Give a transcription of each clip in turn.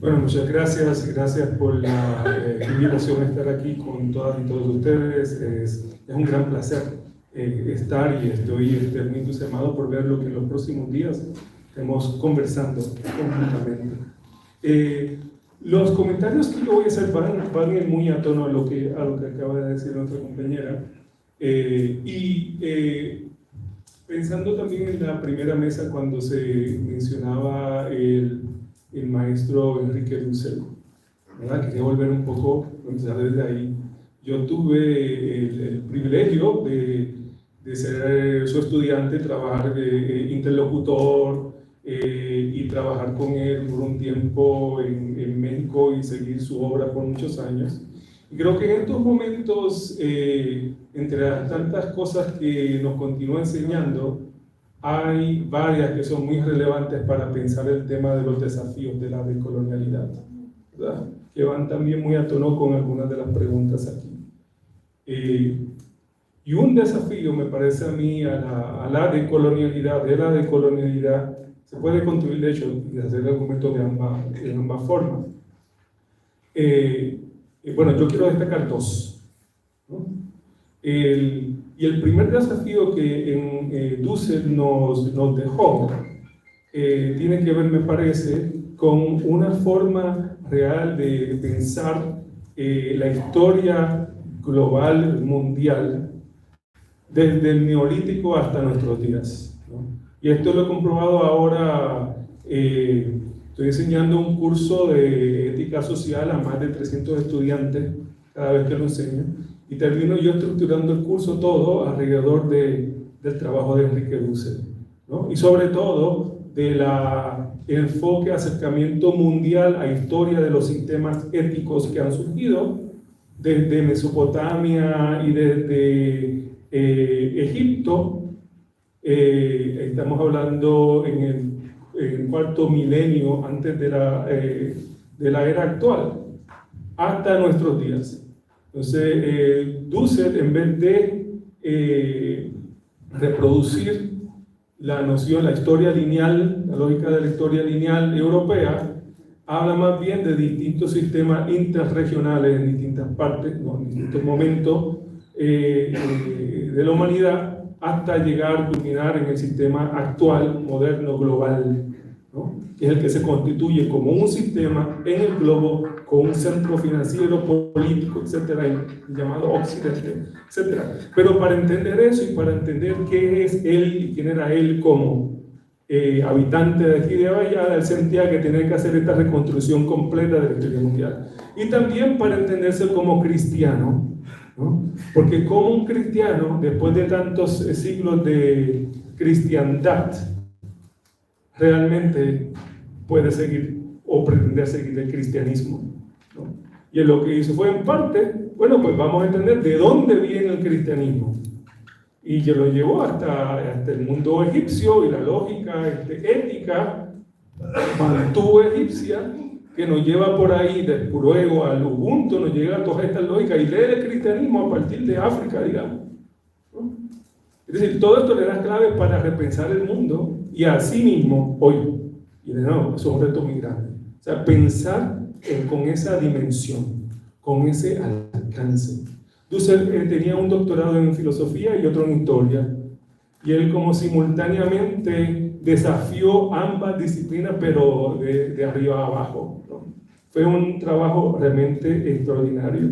Bueno, muchas gracias por la invitación a estar aquí con todas y todos ustedes. Es un gran placer estar y estoy muy entusiasmado por ver lo que en los próximos días estemos conversando conjuntamente. Los comentarios que yo voy a hacer van muy a tono a lo que acaba de decir nuestra compañera. Pensando también en la primera mesa cuando se mencionaba el maestro Enrique Dussel, ¿verdad? Quería volver un poco, empezar desde ahí. Yo tuve el privilegio de ser su estudiante, trabajar de interlocutor y trabajar con él por un tiempo en México y seguir su obra por muchos años. Y creo que en estos momentos, entre las tantas cosas que nos continúa enseñando, hay varias que son muy relevantes para pensar el tema de los desafíos de la decolonialidad, ¿verdad? Que van también muy a tono con algunas de las preguntas aquí. Y un desafío, me parece a mí, a la decolonialidad, se puede construir, de hecho, y hacer argumentos de ambas formas. Bueno, yo quiero destacar dos, ¿no? Y el primer desafío que Dussel nos dejó tiene que ver, me parece, con una forma real de pensar la historia global, mundial, desde el neolítico hasta nuestros días, ¿no? Y esto lo he comprobado ahora. Estoy enseñando un curso de ética social a más de 300 estudiantes cada vez que lo enseño, y termino yo estructurando el curso todo alrededor del trabajo de Enrique Dussel, ¿no? Y sobre todo del enfoque, acercamiento mundial a historia de los sistemas éticos que han surgido desde Mesopotamia y desde Egipto. Estamos hablando en el cuarto milenio antes de la era actual, hasta nuestros días. Entonces, Dussel, en vez de reproducir la noción, la historia lineal, la lógica de la historia lineal europea, habla más bien de distintos sistemas interregionales en distintas partes, ¿no? En distintos momentos de la humanidad, hasta llegar, culminar en el sistema actual, moderno, global, ¿no? Que es el que se constituye como un sistema en el globo, con un centro financiero, político, etcétera, llamado Occidente, etcétera. Pero para entender eso y para entender qué es él y quién era él como habitante de aquí de Avallada, él sentía que tenía que hacer esta reconstrucción completa de la historia mundial. Y también para entenderse como cristiano, ¿no? Porque como un cristiano, después de tantos siglos de cristiandad, realmente puede seguir o pretender seguir el cristianismo, ¿no? Y él lo que hizo fue, en parte, bueno, pues vamos a entender de dónde viene el cristianismo. Y yo lo llevó hasta el mundo egipcio y la lógica ética mantuvo egipcia, que nos lleva por ahí, luego al Ubuntu, nos llega a toda esta lógica y lee el cristianismo a partir de África, digamos, ¿no? Es decir, todo esto le da clave para repensar el mundo y a sí mismo hoy. Y de nuevo, eso es un reto muy grande. O sea, pensar con esa dimensión, con ese alcance. Dussel tenía un doctorado en filosofía y otro en historia, y él como simultáneamente desafió ambas disciplinas, pero de arriba a abajo, ¿no? Fue un trabajo realmente extraordinario.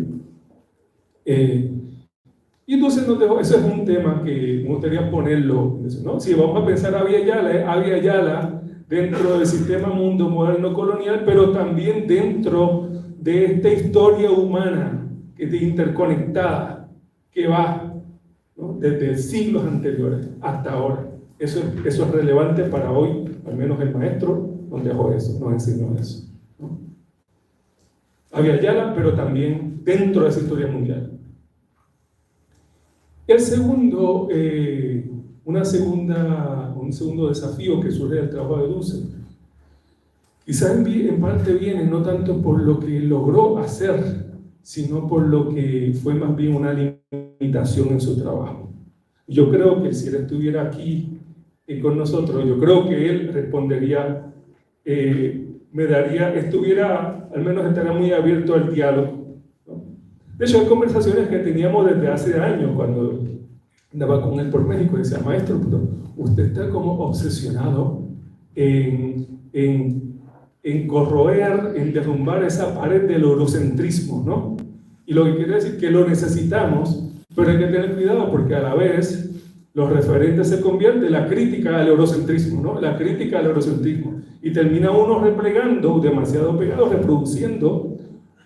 Y entonces nos dejó, eso es un tema que me gustaría ponerlo, ¿no? Si vamos a pensar a Abya Yala dentro del sistema mundo moderno colonial, pero también dentro de esta historia humana que es interconectada, que va, ¿no? Desde siglos anteriores hasta ahora. Eso es relevante para hoy, al menos el maestro nos dejó eso, nos enseñó eso, ¿no? Abya Yala, pero también dentro de esa historia mundial. El segundo, un segundo desafío que surge del trabajo de Dussel, quizás en parte viene no tanto por lo que logró hacer, sino por lo que fue más bien una limitación en su trabajo. Yo creo que si él estuviera aquí con nosotros, yo creo que él respondería al menos estaría muy abierto al diálogo, ¿no? De hecho, hay conversaciones que teníamos desde hace años, cuando andaba con él por México, y decía, maestro, pero usted está como obsesionado en corroer, en derrumbar esa pared del eurocentrismo, ¿no? Y lo que quiere decir que lo necesitamos, pero hay que tener cuidado porque a la vez los referentes se convierten en la crítica al eurocentrismo, ¿no? La crítica al eurocentrismo. Y termina uno replegando, demasiado pegado, reproduciendo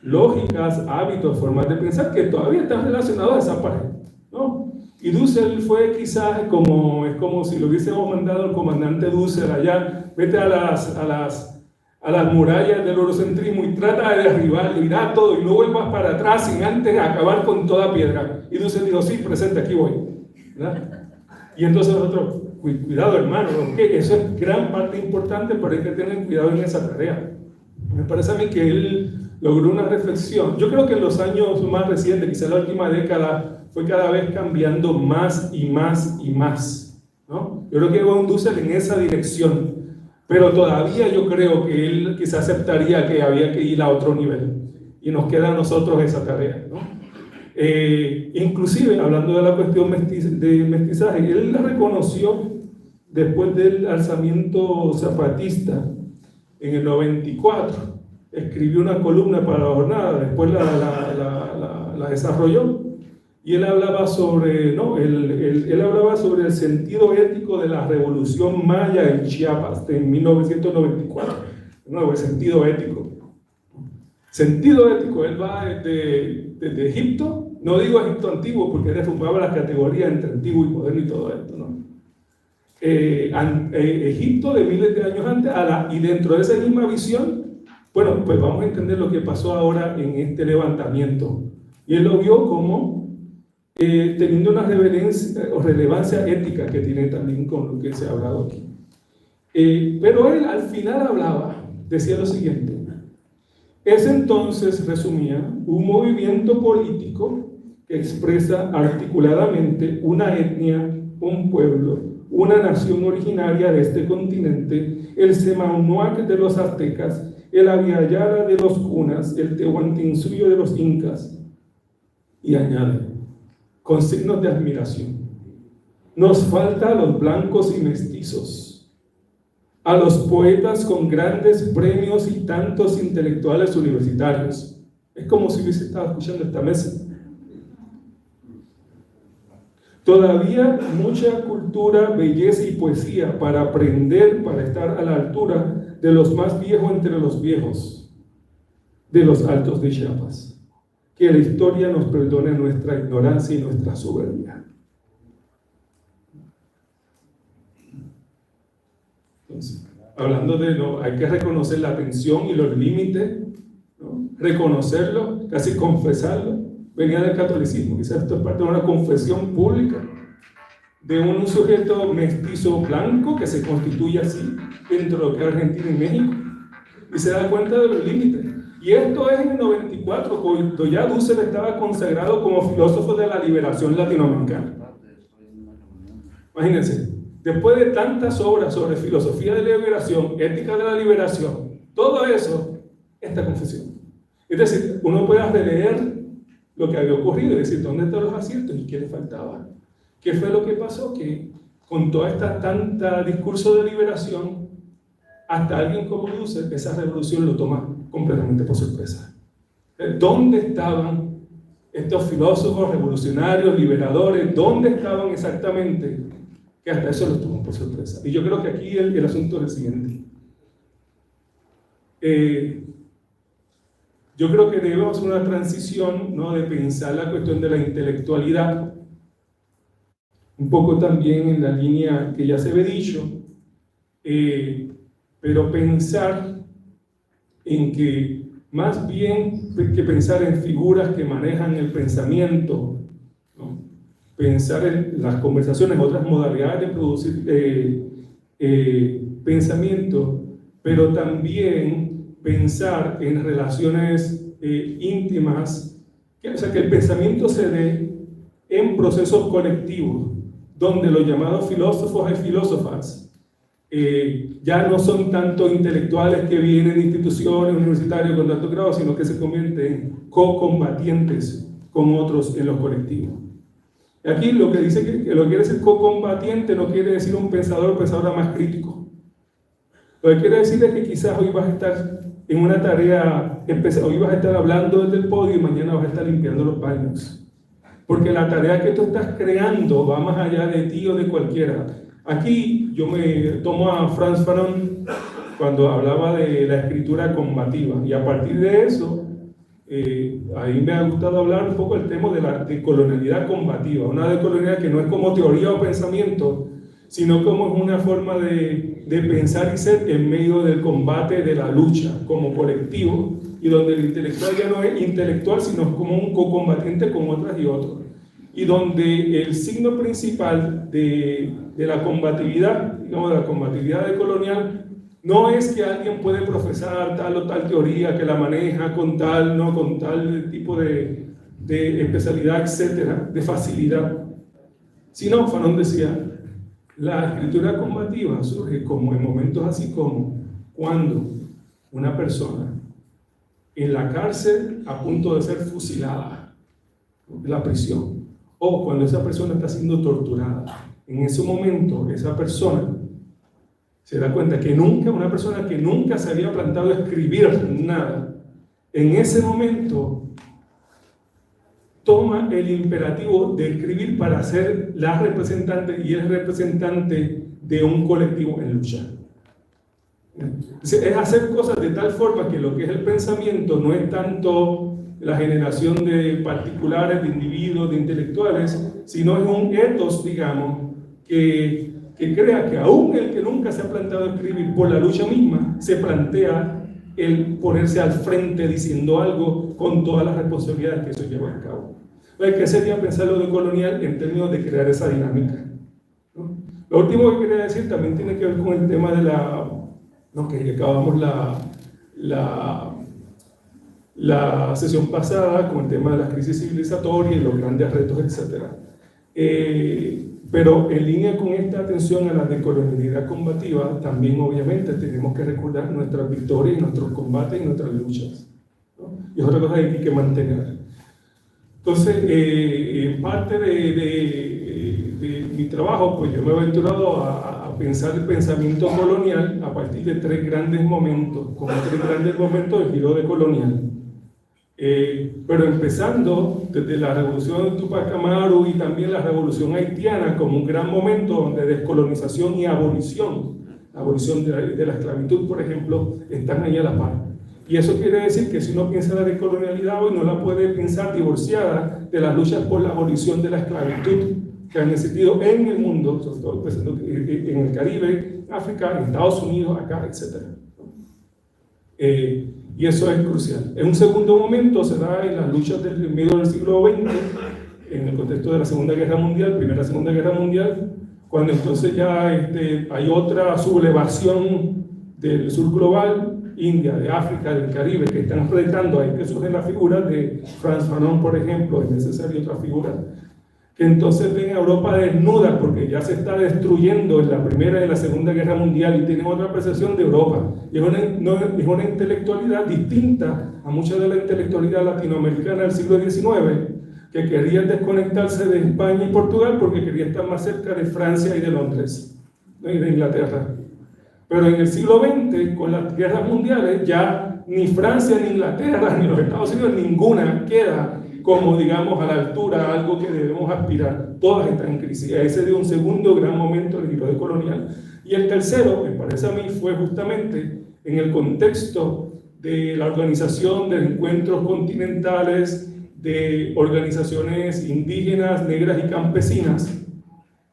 lógicas, hábitos, formas de pensar que todavía están relacionados a esa pared, ¿no? Y Dussel fue quizás es como si lo hubiésemos mandado al comandante Dussel allá, vete a las murallas del eurocentrismo y trata de derribar, mirar todo y no vuelvas para atrás sin antes acabar con toda piedra. Y Dussel dijo, sí, presente, aquí voy, ¿verdad? Y entonces nosotros, cuidado hermano, porque eso es gran parte importante, pero hay que tener cuidado en esa tarea. Me parece a mí que él logró una reflexión. Yo creo que en los años más recientes, quizá la última década, fue cada vez cambiando más y más y más, ¿no? Yo creo que va un Dussel en esa dirección, pero todavía yo creo que él quizá aceptaría que había que ir a otro nivel, y nos queda a nosotros esa tarea, ¿no? Inclusive, hablando de la cuestión de mestizaje, él la reconoció después del alzamiento zapatista en el 94. Escribió una columna para la jornada, después la desarrolló, y él hablaba sobre, ¿no? él hablaba sobre el sentido ético de la revolución maya en Chiapas en 1994. No, el sentido ético. Sentido ético, él va desde Egipto, no digo Egipto antiguo porque derrumbaba las categorías entre antiguo y moderno y todo esto, ¿no? Egipto de miles de años antes, y dentro de esa misma visión, bueno, pues vamos a entender lo que pasó ahora en este levantamiento. Y él lo vio como teniendo una relevancia ética que tiene también con lo que se ha hablado aquí. Pero él al final decía lo siguiente: es entonces, resumía, un movimiento político que expresa articuladamente una etnia, un pueblo, una nación originaria de este continente, el Semaunuac de los aztecas, el Aviala de los cunas, el Tehuantinsuyo de los incas. Y añade, con signos de admiración, nos falta a los blancos y mestizos, a los poetas con grandes premios y tantos intelectuales universitarios. Es como si hubiese estado escuchando esta mesa. Todavía mucha cultura, belleza y poesía para aprender, para estar a la altura de los más viejos entre los viejos, de los altos de Chiapas. Que la historia nos perdone nuestra ignorancia y nuestra soberbia. Entonces, hablando de hay que reconocer la tensión y los límites, ¿no? Reconocerlo, casi confesarlo. Venía del catolicismo, quizás esto es parte de una confesión pública de un sujeto mestizo blanco que se constituye así dentro de lo que es Argentina y México, y se da cuenta de los límites. Y esto es en el 94, cuando ya Dussel estaba consagrado como filósofo de la liberación latinoamericana. Imagínense, después de tantas obras sobre filosofía de la liberación, ética de la liberación, todo eso, esta confesión. Es decir, uno puede releer lo que había ocurrido y decir, ¿dónde están los aciertos y qué le faltaba? ¿Qué fue lo que pasó? Que con toda esta tanta discurso de liberación, hasta alguien como Dussel, esa revolución lo toma completamente por sorpresa. ¿Dónde estaban estos filósofos revolucionarios, liberadores? ¿Dónde estaban exactamente? Que hasta eso lo tomó por sorpresa. Y yo creo que aquí el asunto es el siguiente. Yo creo que debemos hacer una transición, ¿no? De pensar la cuestión de la intelectualidad, un poco también en la línea que ya se había dicho, pero pensar en que más bien que pensar en figuras que manejan el pensamiento, ¿no? Pensar en las conversaciones, otras modalidades de producir pensamiento, pero también pensar en relaciones íntimas, o sea, que el pensamiento se dé en procesos colectivos, donde los llamados filósofos y filósofas ya no son tanto intelectuales que vienen de instituciones universitarias con alto grado, sino que se convierten en co-combatientes con otros en los colectivos. Aquí lo que dice que lo que quiere decir co-combatiente no quiere decir un pensador o pensadora más crítico. Lo que quiere decir es que quizás hoy vas a estar en una tarea, hoy vas a estar hablando desde el podio y mañana vas a estar limpiando los baños. Porque la tarea que tú estás creando va más allá de ti o de cualquiera. Aquí yo me tomo a Frantz Fanon cuando hablaba de la escritura combativa, y a partir de eso, ahí me ha gustado hablar un poco del tema de la decolonialidad combativa, una decolonialidad que no es como teoría o pensamiento, sino como es una forma de pensar y ser en medio del combate, de la lucha como colectivo, y donde el intelectual ya no es intelectual, sino como un co-combatiente con otras y otros, y donde el signo principal de la combatividad, digamos, de la combatividad decolonial, no es que alguien puede profesar tal o tal teoría que la maneja con tal, no, con tal tipo de especialidad, etcétera, de facilidad, sino, Fanon decía, la escritura combativa surge como en momentos así como cuando una persona en la cárcel a punto de ser fusilada, la prisión, o cuando esa persona está siendo torturada. En ese momento, esa persona se da cuenta que una persona que nunca se había plantado a escribir nada, en ese momento toma el imperativo de escribir para ser la representante y el representante de un colectivo en lucha. Es hacer cosas de tal forma que lo que es el pensamiento no es tanto la generación de particulares, de individuos, de intelectuales, sino es un ethos, digamos, que crea que aún el que nunca se ha plantado a escribir por la lucha misma, se plantea el ponerse al frente diciendo algo con todas las responsabilidades que eso lleva a cabo. ¿Qué sería pensar lo de colonial en términos de crear esa dinámica? ¿No? Lo último que quería decir también tiene que ver con el tema de que acabamos la sesión pasada con el tema de las crisis civilizatorias y los grandes retos, etc. Pero en línea con esta atención a la decolonialidad combativa, también obviamente tenemos que recordar nuestras victorias, nuestros combates y nuestras luchas, ¿no? Y es otra cosa que hay que mantener. Entonces, parte de mi trabajo, pues yo me he aventurado a pensar el pensamiento colonial a partir de tres grandes momentos, como tres grandes momentos del giro decolonial. Pero empezando desde la revolución de Tupac Amaru y también la revolución haitiana como un gran momento donde descolonización y abolición de la esclavitud, por ejemplo, están ahí a la par. Y eso quiere decir que si uno piensa la decolonialidad hoy no la puede pensar divorciada de las luchas por la abolición de la esclavitud que han existido en el mundo, sobre todo pensando en el Caribe, África, en Estados Unidos, acá, etc. Y eso es crucial. En un segundo momento se da en las luchas del medio del siglo XX, en el contexto de la Segunda Guerra Mundial, Segunda Guerra Mundial, cuando entonces ya hay otra sublevación del sur global, India, de África, del Caribe, que están retando, ahí que surgen las figuras de Frantz Fanon, por ejemplo, es necesaria otra figura, que entonces ven a Europa desnuda porque ya se está destruyendo en la Primera y en la Segunda Guerra Mundial y tienen otra percepción de Europa. Y es una intelectualidad distinta a mucha de la intelectualidad latinoamericana del siglo XIX, que quería desconectarse de España y Portugal porque quería estar más cerca de Francia y de Londres, ¿no? Y de Inglaterra. Pero en el siglo XX, con las guerras mundiales, ya ni Francia, ni Inglaterra, ni los Estados Unidos, ninguna queda como, digamos, a la altura, algo que debemos aspirar. Todas están en crisis. Ese de un segundo gran momento del giro decolonial. Y el tercero, me parece a mí, fue justamente en el contexto de la organización de encuentros continentales, de organizaciones indígenas, negras y campesinas,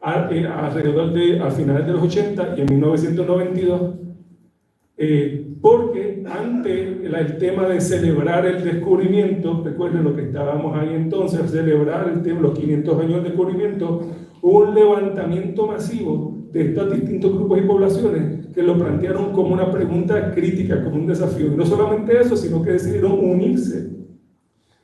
alrededor a finales de los 80 y en 1992, porque ante el tema de celebrar el descubrimiento, recuerden lo que estábamos ahí entonces, celebrar los 500 años del descubrimiento, hubo un levantamiento masivo de estos distintos grupos y poblaciones que lo plantearon como una pregunta crítica, como un desafío. Y no solamente eso, sino que decidieron unirse.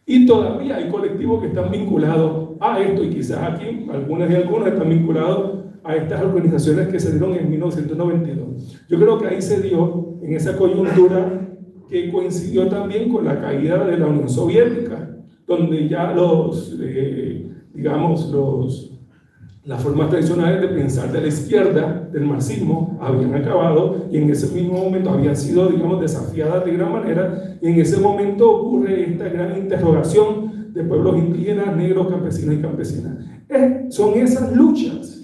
Y todavía hay colectivos que están vinculados a esto, y quizás aquí algunas y algunos están vinculados a estas organizaciones que se dieron en 1992. Yo creo que ahí se dio, en esa coyuntura que coincidió también con la caída de la Unión Soviética, donde ya las formas tradicionales de pensar de la izquierda, del marxismo, habían acabado y en ese mismo momento habían sido, digamos, desafiadas de gran manera, y en ese momento ocurre esta gran interrogación de pueblos indígenas, negros, campesinos y campesinas. Son esas luchas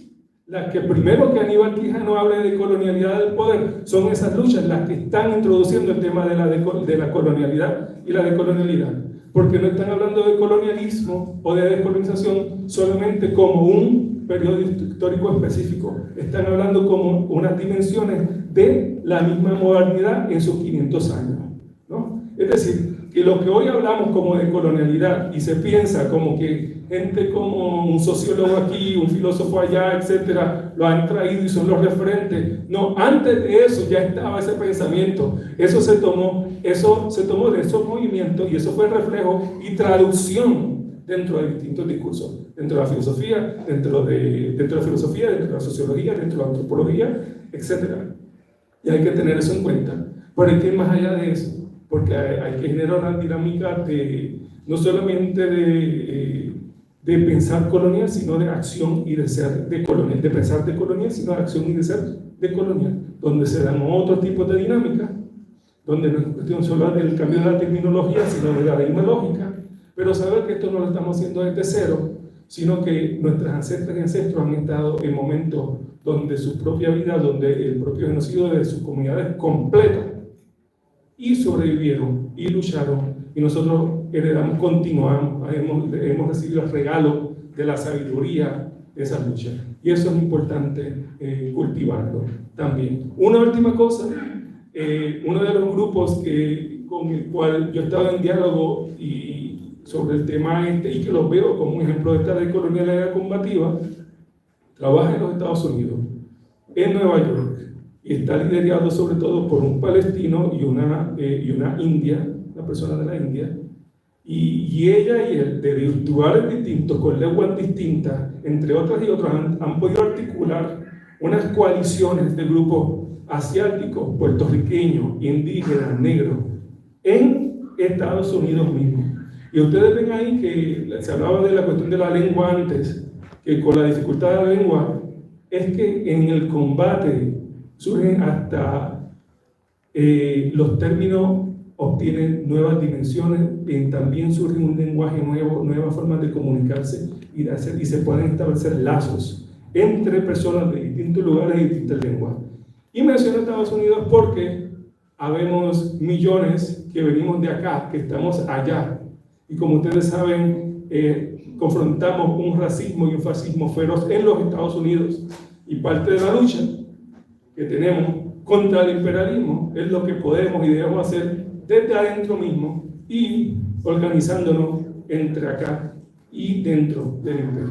las que, primero que Aníbal Quijano hable de colonialidad del poder, son esas luchas las que están introduciendo el tema de la colonialidad y la decolonialidad, porque no están hablando de colonialismo o de descolonización solamente como un periodo histórico específico, están hablando como unas dimensiones de la misma modernidad en sus 500 años, ¿no? Es decir, que lo que hoy hablamos como de colonialidad y se piensa como que gente como un sociólogo aquí, un filósofo allá, etcétera, lo han traído y son los referentes. No, antes de eso ya estaba ese pensamiento. Eso se tomó de esos movimientos y eso fue reflejo y traducción dentro de distintos discursos, dentro de la filosofía, dentro de la sociología, dentro de la antropología, etcétera. Y hay que tener eso en cuenta. Pero hay que ir más allá de eso, porque hay que generar una dinámica no solamente de pensar colonial, sino de acción y de ser decolonial, de pensar decolonial, sino de acción y de ser decolonial, donde se dan otros tipos de dinámicas, donde no es cuestión solo del cambio de la terminología, sino de la misma lógica, pero saber que esto no lo estamos haciendo desde cero, sino que nuestras ancestras y ancestros han estado en momentos donde su propia vida, donde el propio genocidio de sus comunidades completas, y sobrevivieron y lucharon, y nosotros heredamos, continuamos, hemos recibido el regalo de la sabiduría de esa lucha, y eso es importante cultivarlo también. Una última cosa, uno de los grupos con el cual yo he estado en diálogo y sobre el tema y que los veo como un ejemplo de esta decolonialidad combativa, trabaja en los Estados Unidos, en Nueva York, y está liderado sobre todo por un palestino y una india, una persona de la India, y ella y él, de lugares distintos, con lenguas distintas, entre otras y otras, han podido articular unas coaliciones de grupos asiáticos, puertorriqueños, indígenas, negros, en Estados Unidos mismo. Y ustedes ven ahí que se hablaba de la cuestión de la lengua antes, que con la dificultad de la lengua, es que en el combate surgen hasta los términos obtienen nuevas dimensiones, también surge un lenguaje nuevo, nuevas formas de comunicarse y se pueden establecer lazos entre personas de distintos lugares y distintas lenguas. Y menciono Estados Unidos porque habemos millones que venimos de acá, que estamos allá, y como ustedes saben, confrontamos un racismo y un fascismo feroz en los Estados Unidos, y parte de la lucha que tenemos contra el imperialismo es lo que podemos y debemos hacer desde adentro mismo y organizándonos entre acá y dentro del imperio.